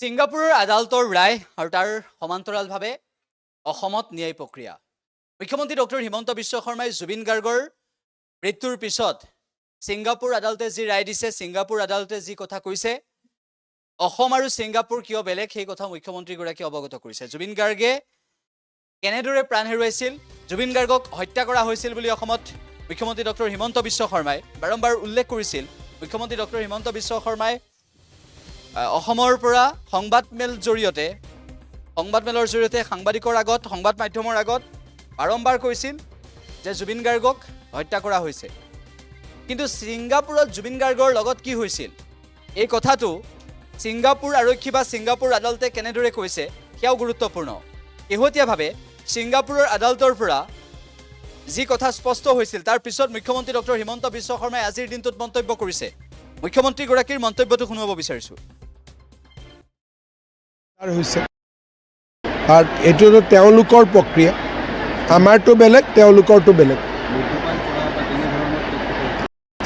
ছিংগাপুৰৰ আদালতৰ ৰায় আৰু তাৰ সমান্তৰালভাৱে অসমত ন্যায় প্ৰক্ৰিয়া। মুখ্যমন্ত্ৰী ডক্টৰ হিমন্ত বিশ্ব শৰ্মাই জুবিন গাৰ্গৰ মৃত্যুৰ পিছত ছিংগাপুৰ আদালতে যি ৰায় দিছে, ছিংগাপুৰ আদালতে যি কথা কৈছে, অসম আৰু ছিংগাপুৰ কিয় বেলেগ সেই কথা মুখ্যমন্ত্ৰীগৰাকীয়ে অৱগত কৰিছে। জুবিন গাৰ্গে কেনেদৰে প্ৰাণ হেৰুৱাইছিল, জুবিন গাৰ্গক হত্যা কৰা হৈছিল বুলি অসমত মুখ্যমন্ত্ৰী ডক্টৰ হিমন্ত বিশ্ব শৰ্মাই বাৰম্বাৰ উল্লেখ কৰিছিল। মুখ্যমন্ত্ৰী ডক্টৰ হিমন্ত বিশ্ব শৰ্মাই অসমৰ পৰা সংবাদমেলৰ জৰিয়তে সাংবাদিকৰ আগত, সংবাদ মাধ্যমৰ আগত বাৰম্বাৰ কৈছিল যে জুবিন গাৰ্গক হত্যা কৰা হৈছে। কিন্তু ছিংগাপুৰত জুবিন গাৰ্গৰ লগত কি হৈছিল এই কথাটো ছিংগাপুৰ আৰক্ষী বা ছিংগাপুৰ আদালতে কেনেদৰে কৈছে সেয়াও গুৰুত্বপূৰ্ণ। শেহতীয়াভাৱে ছিংগাপুৰৰ আদালতৰ পৰা যি কথা স্পষ্ট হৈছিল তাৰ পিছত মুখ্যমন্ত্ৰী ডক্টৰ হিমন্ত বিশ্ব শৰ্মাই আজিৰ দিনটোত মন্তব্য কৰিছে। মুখ্যমন্ত্ৰীগৰাকীৰ মন্তব্যটো শুনাব বিচাৰিছোঁ। আৰ এটো তেওঁলোকৰ প্ৰক্ৰিয়া, আমাৰটো বেলেগ, তেওঁলোকৰটো বেলেগ।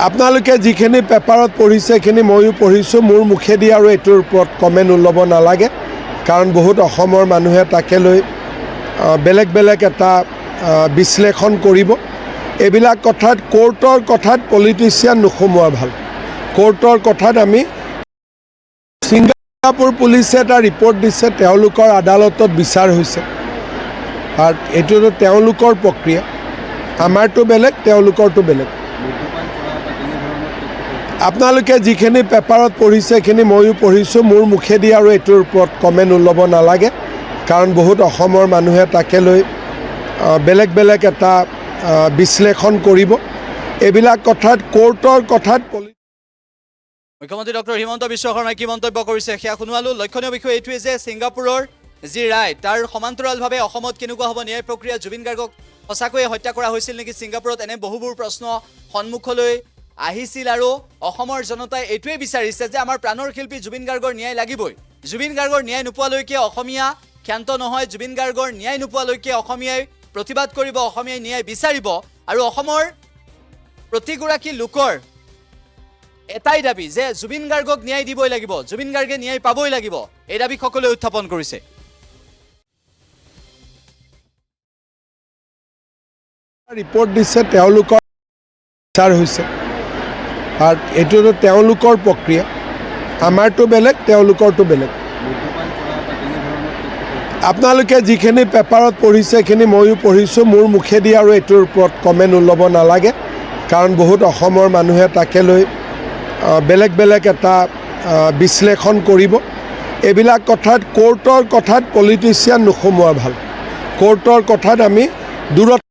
আপোনালোকে যিখিনি পেপাৰত পঢ়িছে সেইখিনি ময়ো পঢ়িছোঁ, মোৰ মুখেদি আৰু এইটোৰ ওপৰত কমেণ্ট ওলাব নালাগে, কাৰণ বহুত অসমৰ মানুহে তাকে লৈ বেলেগ বেলেগ এটা বিশ্লেষণ কৰিব। এইবিলাক কথাত কোৰ্টৰ কথাত পলিটিচিয়ান নোসোমোৱা ভাল। কোৰ্টৰ কথাত আমি ছিংগাপুৰ পুলিচে এটা ৰিপৰ্ট দিছে, তেওঁলোকৰ আদালতত বিচাৰ হৈছে, আৰু এইটো তেওঁলোকৰ প্ৰক্ৰিয়া, আমাৰটো বেলেগ, তেওঁলোকৰটো বেলেগ। আপোনালোকে যিখিনি পেপাৰত পঢ়িছে সেইখিনি ময়ো পঢ়িছোঁ, মোৰ মুখেদি আৰু এইটোৰ ওপৰত কমেণ্ট ওলাব নালাগে, কাৰণ বহুত অসমৰ মানুহে তাকে লৈ বেলেগ বেলেগ এটা বিশ্লেষণ কৰিব। এইবিলাক কথাত কোৰ্টৰ কথাত মুখ্যমন্ত্ৰী ডক্টৰ হিমন্ত বিশ্ব শৰ্মাই কি মন্তব্য কৰিছে সেয়া শুনোৱালো। লক্ষণীয় বিষয় এইটোৱে যে ছিংগাপুৰৰ যি ৰায় তাৰ সমান্তৰালভাৱে অসমত কেনেকুৱা হ'ব ন্যায় প্ৰক্ৰিয়া, জুবিন গাৰ্গক সঁচাকৈয়ে হত্যা কৰা হৈছিল নেকি ছিংগাপুৰত, এনে বহুবোৰ প্ৰশ্ন সন্মুখলৈ আহিছিল। আৰু অসমৰ জনতাই এইটোৱে বিচাৰিছে যে আমাৰ প্ৰাণৰ শিল্পী জুবিন গাৰ্গৰ ন্যায় লাগিবই। জুবিন গাৰ্গৰ ন্যায় নোপোৱালৈকে অসমীয়া ক্ষান্ত নহয়, জুবিন গাৰ্গৰ ন্যায় নোপোৱালৈকে অসমীয়াই প্ৰতিবাদ কৰিব, অসমীয়াই ন্যায় বিচাৰিব। আৰু অসমৰ প্ৰতিগৰাকী লোকৰ এটাই দাবী যে জুবিন গাৰ্গক ন্যায় দিবই লাগিব, জুবিন গাৰ্গে ন্যায় পাবই লাগিব, এই দাবী সকলোৱে উত্থাপন কৰিছে। ৰিপৰ্ট দিছে, তেওঁলোকৰ বিচাৰ হৈছে, আৰু এইটো তেওঁলোকৰ প্ৰক্ৰিয়া, আমাৰটো বেলেগ, তেওঁলোকৰটো বেলেগ। আপোনালোকে যিখিনি পেপাৰত পঢ়িছে সেইখিনি ময়ো পঢ়িছোঁ, মোৰ মুখেদি আৰু এইটোৰ ওপৰত কমেণ্ট ওলাব নালাগে, কাৰণ বহুত অসমৰ মানুহে তাকে লৈ বেলেগ বেলেগ এটা বিশ্লেষণ কৰিব। এইবিলাক কথাত কোৰ্টৰ কথাত পলিটিচিয়ান নোসোমোৱা ভাল। কোৰ্টৰ কথাত আমি দূৰত